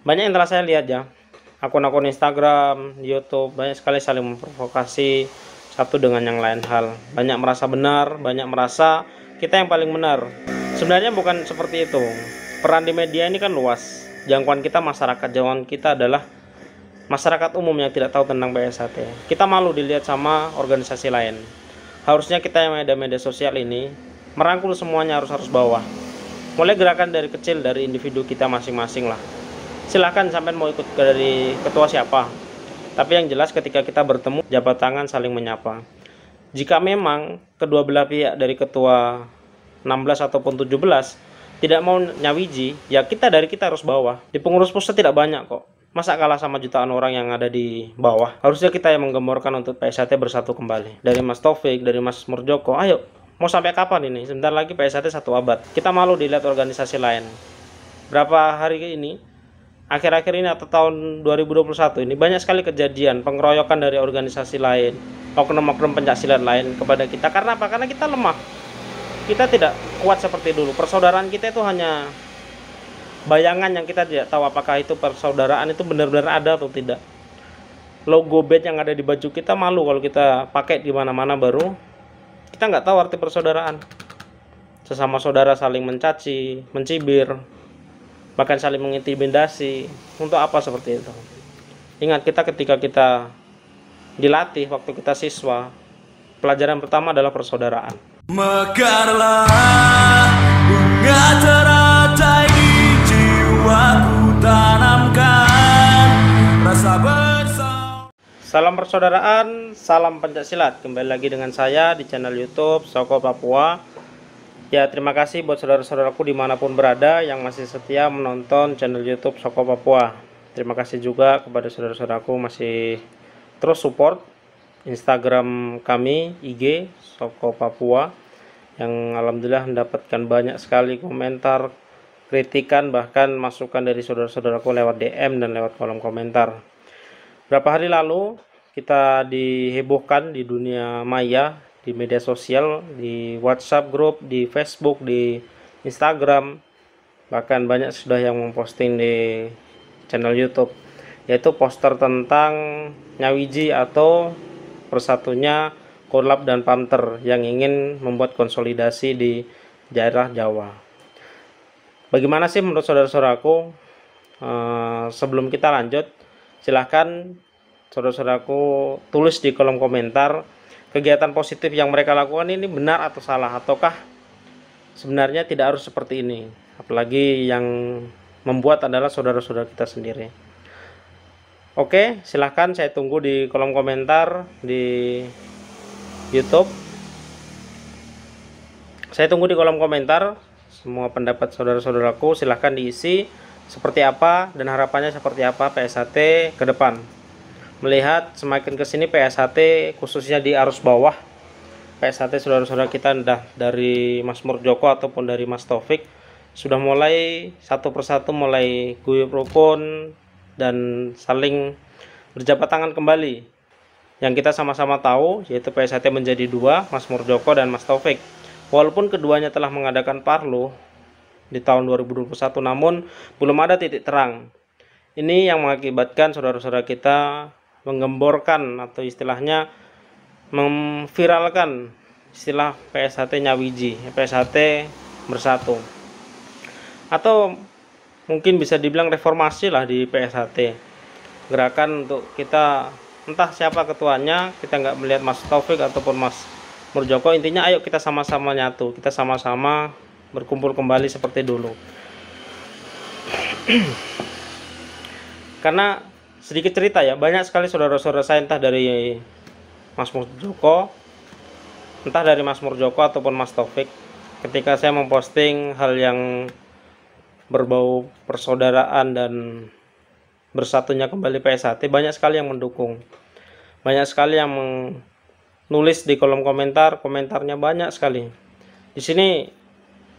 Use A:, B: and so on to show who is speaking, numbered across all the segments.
A: Banyak yang telah saya lihat ya, akun-akun Instagram, YouTube, banyak sekali saling memprovokasi satu dengan yang lain hal. Banyak merasa benar, banyak merasa kita yang paling benar. Sebenarnya bukan seperti itu. Peran di media ini kan luas. Jangkauan kita masyarakat, jangkauan kita adalah masyarakat umum yang tidak tahu tentang PSHT. Kita malu dilihat sama organisasi lain. Harusnya kita yang ada media sosial ini merangkul semuanya, harus bawah. Mulai gerakan dari kecil, dari individu kita masing-masing lah. Silahkan sampai mau ikut dari ketua siapa, tapi yang jelas ketika kita bertemu jabat tangan saling menyapa. Jika memang kedua belah pihak dari ketua 16 ataupun 17 tidak mau nyawiji, ya kita harus bawah. Di pengurus pusat tidak banyak kok, masa kalah sama jutaan orang yang ada di bawah. Harusnya kita yang menggemborkan untuk PSHT bersatu kembali. Dari Mas Taufik, dari Mas Murjoko, ayo mau sampai kapan ini? Sebentar lagi PSHT 1 abad. Kita malu dilihat organisasi lain. Berapa hari ini, akhir-akhir ini atau tahun 2021 ini banyak sekali kejadian pengeroyokan dari organisasi lain, oknum-oknum pencaksilat lain kepada kita. Karena apa? Karena kita lemah. Kita tidak kuat seperti dulu. Persaudaraan kita itu hanya bayangan yang kita tidak tahu apakah itu persaudaraan itu benar-benar ada atau tidak. Logo badge yang ada di baju kita malu kalau kita pakai di mana-mana, baru kita nggak tahu arti persaudaraan. Sesama saudara saling mencaci, mencibir, bahkan saling mengintimidasi. Untuk apa seperti itu? Ingat, ketika kita dilatih waktu kita siswa, pelajaran pertama adalah persaudaraan.
B: Mekarlah bunga teratai di jiwaku, tanamkan rasa bersama.
A: Salam persaudaraan, salam pencaksilat. Kembali lagi dengan saya di channel YouTube Soko Papua. Ya, terima kasih buat saudara-saudaraku dimanapun berada yang masih setia menonton channel YouTube Soko Papua. Terima kasih juga kepada saudara-saudaraku masih terus support Instagram kami, IG Soko Papua, yang alhamdulillah mendapatkan banyak sekali komentar, kritikan, bahkan masukan dari saudara-saudaraku lewat DM dan lewat kolom komentar. Berapa hari lalu kita dihebohkan di dunia maya, di media sosial, di WhatsApp grup, di Facebook, di Instagram, bahkan banyak sudah yang memposting di channel YouTube, yaitu poster tentang nyawiji atau persatunya Korlap dan Pamter yang ingin membuat konsolidasi di daerah Jawa. Bagaimana sih menurut saudara-saudaraku? Sebelum kita lanjut, silahkan saudara-saudaraku tulis di kolom komentar kegiatan positif yang mereka lakukan ini benar atau salah, ataukah sebenarnya tidak harus seperti ini. Apalagi yang membuat adalah saudara-saudara kita sendiri. Oke, silahkan saya tunggu di kolom komentar di YouTube. Saya tunggu di kolom komentar semua pendapat saudara-saudaraku. Silahkan diisi seperti apa dan harapannya seperti apa PSHT ke depan. Melihat semakin kesini PSHT khususnya di arus bawah, PSHT saudara-saudara kita entah dari Mas Murjoko ataupun dari Mas Taufik sudah mulai satu persatu mulai guyup rukun dan saling berjabat tangan kembali. Yang kita sama-sama tahu yaitu PSHT menjadi 2, Mas Murjoko dan Mas Taufik. Walaupun keduanya telah mengadakan parlo di tahun 2021, namun belum ada titik terang. Ini yang mengakibatkan saudara-saudara kita menggemborkan atau istilahnya memviralkan istilah PSHT nyawiji, PSHT bersatu, atau mungkin bisa dibilang reformasi lah di PSHT. Gerakan untuk kita, entah siapa ketuanya, kita nggak melihat Mas Taufik ataupun Mas Murjoko, intinya ayo kita sama-sama nyatu, kita sama-sama berkumpul kembali seperti dulu. Karena sedikit cerita ya, banyak sekali saudara-saudara saya entah dari Mas Murjoko, entah dari Mas Murjoko ataupun Mas Taufik, ketika saya memposting hal yang berbau persaudaraan dan bersatunya kembali PSHT, banyak sekali yang mendukung, banyak sekali yang menulis di kolom komentar, komentarnya banyak sekali. Di sini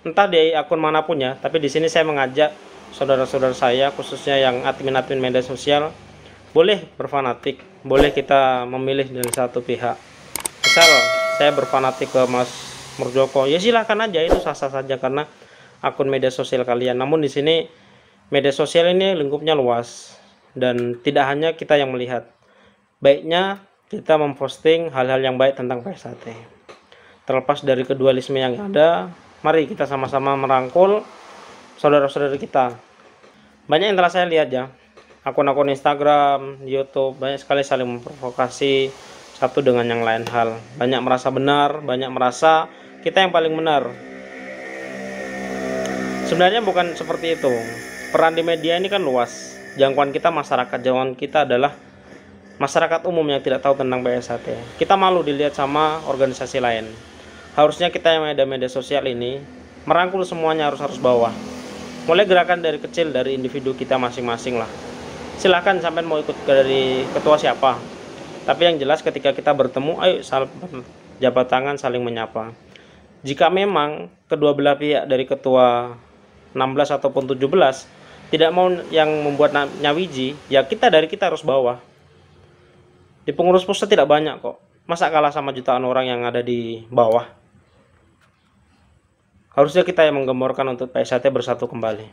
A: entah di akun manapun ya, tapi di sini saya mengajak saudara-saudara saya khususnya yang admin-admin media sosial, boleh berfanatik, boleh kita memilih dari satu pihak. Misal saya berfanatik ke Mas Murjoko, ya silahkan aja, itu sah-sah saja karena akun media sosial kalian. Namun di sini Media sosial ini lingkupnya luas dan tidak hanya kita yang melihat. Baiknya kita memposting hal-hal yang baik tentang PSHT. Terlepas dari kedualisme yang ada, mari kita sama-sama merangkul saudara-saudara kita. Banyak yang telah saya lihat ya, akun-akun Instagram, YouTube, banyak sekali saling memprovokasi satu dengan yang lain hal. Banyak merasa benar, banyak merasa kita yang paling benar. Sebenarnya bukan seperti itu. Peran di media ini kan luas. Jangkauan kita masyarakat, jangkauan kita adalah masyarakat umum yang tidak tahu tentang PSHT. Kita malu dilihat sama organisasi lain. Harusnya kita yang ada media sosial ini merangkul semuanya, harus bawah. Mulai gerakan dari kecil, dari individu kita masing-masing lah. Silahkan sampai mau ikut dari ketua siapa. Tapi yang jelas ketika kita bertemu, ayo jabat tangan, saling menyapa. Jika memang kedua belah pihak dari ketua 16 ataupun 17 tidak mau yang membuat nyawiji, ya kita harus bawah. Di pengurus pusat tidak banyak kok. Masa kalah sama jutaan orang yang ada di bawah? Harusnya kita yang menggemborkan untuk PSHT bersatu kembali.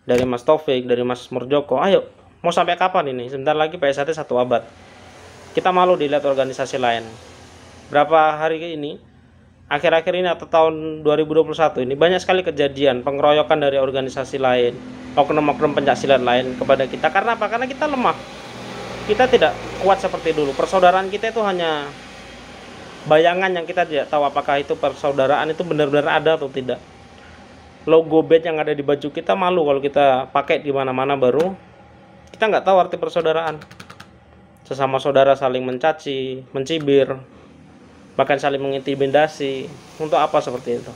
A: Dari Mas Taufik, dari Mas Murjoko, ayo, mau sampai kapan ini? Sebentar lagi PSHT 1 abad. Kita malu dilihat organisasi lain. Berapa hari ini, akhir-akhir ini atau tahun 2021 ini, banyak sekali kejadian pengeroyokan dari organisasi lain, oknum-oknum pencaksilat lain kepada kita. Karena apa? Karena kita lemah. Kita tidak kuat seperti dulu. Persaudaraan kita itu hanya bayangan yang kita tidak tahu apakah itu persaudaraan itu benar-benar ada atau tidak. Logo badge yang ada di baju kita malu kalau kita pakai di mana-mana, baru kita nggak tahu arti persaudaraan. Sesama saudara saling mencaci, mencibir, bahkan saling mengintimidasi. Untuk apa seperti itu?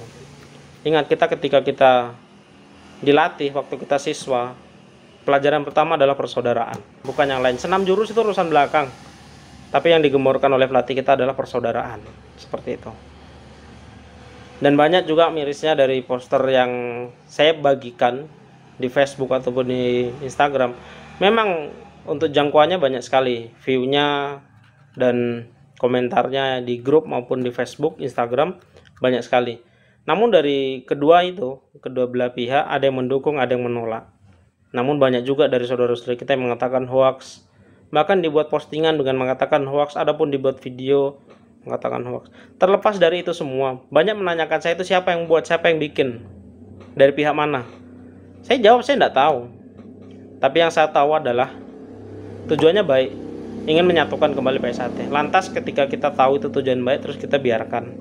A: Ingat, ketika kita dilatih waktu kita siswa, pelajaran pertama adalah persaudaraan, bukan yang lain. Senam jurus itu urusan belakang, tapi yang digemborkan oleh pelatih kita adalah persaudaraan. Seperti itu. Dan banyak juga mirisnya dari poster yang saya bagikan di Facebook ataupun di Instagram. Memang untuk jangkauannya banyak sekali, view-nya dan komentarnya di grup maupun di Facebook, Instagram banyak sekali. Namun dari kedua belah pihak ada yang mendukung, ada yang menolak. Namun banyak juga dari saudara-saudara kita yang mengatakan hoax. Bahkan dibuat postingan dengan mengatakan hoax, adapun dibuat video mengatakan hoax. Terlepas dari itu semua, banyak menanyakan saya itu siapa yang buat, siapa yang bikin, dari pihak mana. Saya jawab saya tidak tahu. Tapi yang saya tahu adalah tujuannya baik, ingin menyatukan kembali PSHT. Lantas ketika kita tahu itu tujuan baik, terus kita biarkan.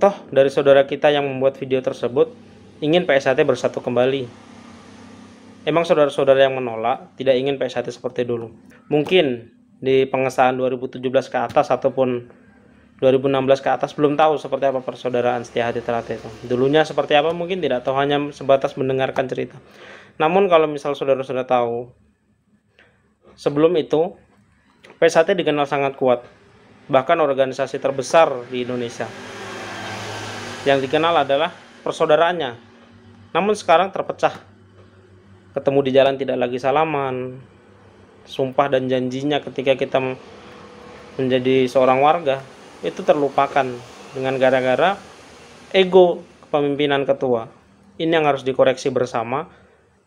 A: Toh dari saudara kita yang membuat video tersebut ingin PSHT bersatu kembali. Emang saudara-saudara yang menolak tidak ingin PSHT seperti dulu. Mungkin di pengesahan 2017 ke atas ataupun 2016 ke atas belum tahu seperti apa persaudaraan Setia Hati Ternate itu. Dulunya seperti apa mungkin tidak tahu, hanya sebatas mendengarkan cerita. Namun kalau misal saudara-saudara tahu, sebelum itu PSHT dikenal sangat kuat. Bahkan organisasi terbesar di Indonesia. Yang dikenal adalah persaudaraannya. Namun sekarang terpecah. Ketemu di jalan tidak lagi salaman. Sumpah dan janjinya ketika kita menjadi seorang warga itu terlupakan dengan gara-gara ego kepemimpinan ketua. Ini yang harus dikoreksi bersama.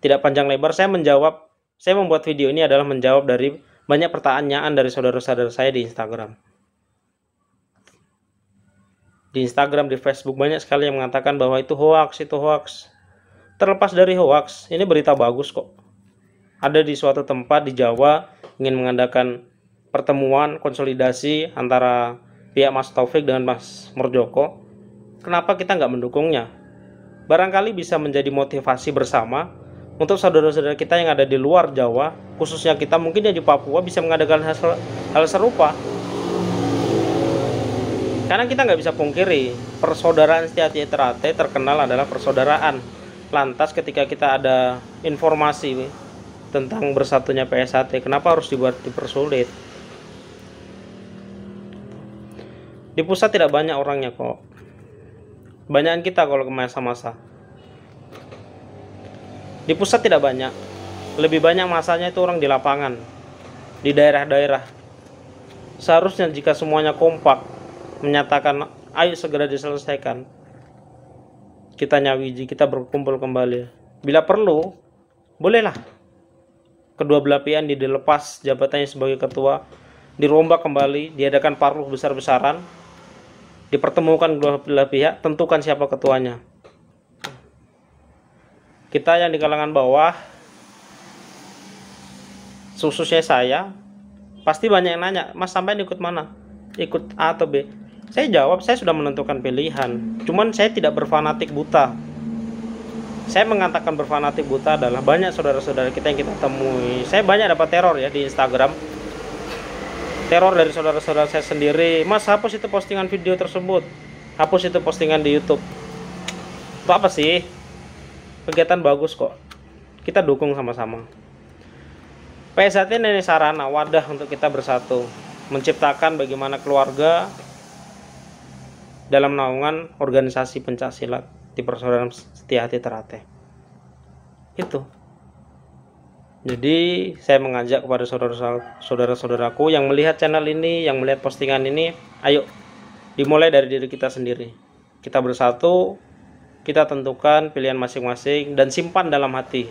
A: Tidak panjang lebar, saya membuat video ini adalah menjawab dari banyak pertanyaan dari saudara-saudara saya di Instagram. Di Instagram, di Facebook banyak sekali yang mengatakan bahwa itu hoax, itu hoax. Terlepas dari hoax, ini berita bagus kok. Ada di suatu tempat di Jawa ingin mengadakan pertemuan konsolidasi antara pihak Mas Taufik dengan Mas Murjoko. Kenapa kita nggak mendukungnya? Barangkali bisa menjadi motivasi bersama untuk saudara-saudara kita yang ada di luar Jawa, khususnya kita mungkin yang di Papua bisa mengadakan hal serupa. Karena kita nggak bisa pungkiri, persaudaraan Setia Hati Ternate terkenal adalah persaudaraan. Lantas ketika kita ada informasi tentang bersatunya PSHT, kenapa harus dipersulit? Di pusat tidak banyak orangnya kok. Banyakan kita kalau ke masa-masa. Di pusat tidak banyak. Lebih banyak masanya itu orang di lapangan, di daerah-daerah. Seharusnya jika semuanya kompak menyatakan ayo segera diselesaikan, kita nyawiji, kita berkumpul kembali, Bila perlu, bolehlah kedua belah pihak dilepas jabatannya sebagai ketua, dirombak kembali, diadakan parluh besar-besaran, dipertemukan kedua belah pihak, tentukan siapa ketuanya. Kita yang di kalangan bawah, khususnya saya, pasti banyak yang nanya, Mas sampai ikut mana? Ikut A atau B? Saya jawab, saya sudah menentukan pilihan. Cuman saya tidak berfanatik buta. Saya mengatakan berfanatik buta adalah banyak saudara-saudara kita yang kita temui. Saya banyak dapat teror ya di Instagram. Teror dari saudara-saudara saya sendiri. Mas, hapus itu postingan video tersebut. Hapus itu postingan di YouTube. Itu apa sih? Kegiatan bagus kok. Kita dukung sama-sama. PSAT ini sarana wadah untuk kita bersatu, menciptakan bagaimana keluarga dalam naungan organisasi pencaksilat di Persaudaraan Setia Hati Ternate. Itu. Jadi saya mengajak kepada saudara-saudaraku yang melihat channel ini, yang melihat postingan ini, ayo dimulai dari diri kita sendiri. Kita bersatu, kita tentukan pilihan masing-masing dan simpan dalam hati.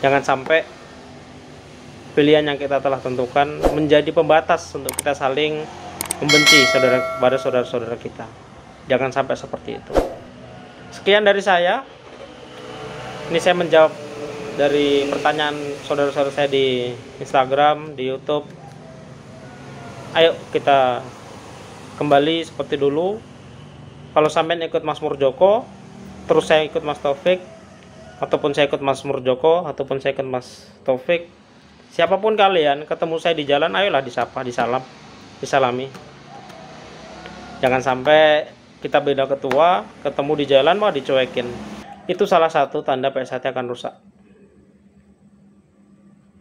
A: Jangan sampai pilihan yang kita telah tentukan menjadi pembatas untuk kita saling membenci pada saudara-saudara kita. Jangan sampai seperti itu. Sekian dari saya. Ini saya menjawab dari pertanyaan saudara-saudara saya di Instagram, di YouTube. Ayo kita kembali seperti dulu. Kalau sampai ikut Mas Murjoko, terus saya ikut Mas Taufik, ataupun saya ikut Mas Murjoko, ataupun saya ikut Mas Taufik, siapapun kalian, ketemu saya di jalan, ayolah disapa, disalami. Jangan sampai kita beda ketua, ketemu di jalan mau dicuekin. Itu salah satu tanda PSAT akan rusak.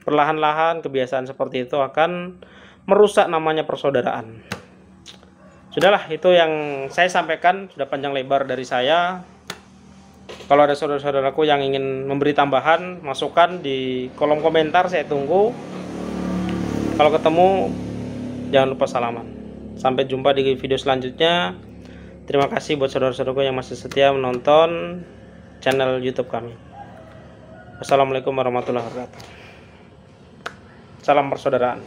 A: Perlahan-lahan kebiasaan seperti itu akan merusak namanya persaudaraan. Sudahlah, itu yang saya sampaikan, sudah panjang lebar dari saya. Kalau ada saudara-saudaraku yang ingin memberi tambahan, masukan di kolom komentar, saya tunggu. Kalau ketemu, jangan lupa salaman. Sampai jumpa di video selanjutnya. Terima kasih buat saudara-saudaraku yang masih setia menonton channel YouTube kami. Wassalamualaikum warahmatullahi wabarakatuh. Salam persaudaraan.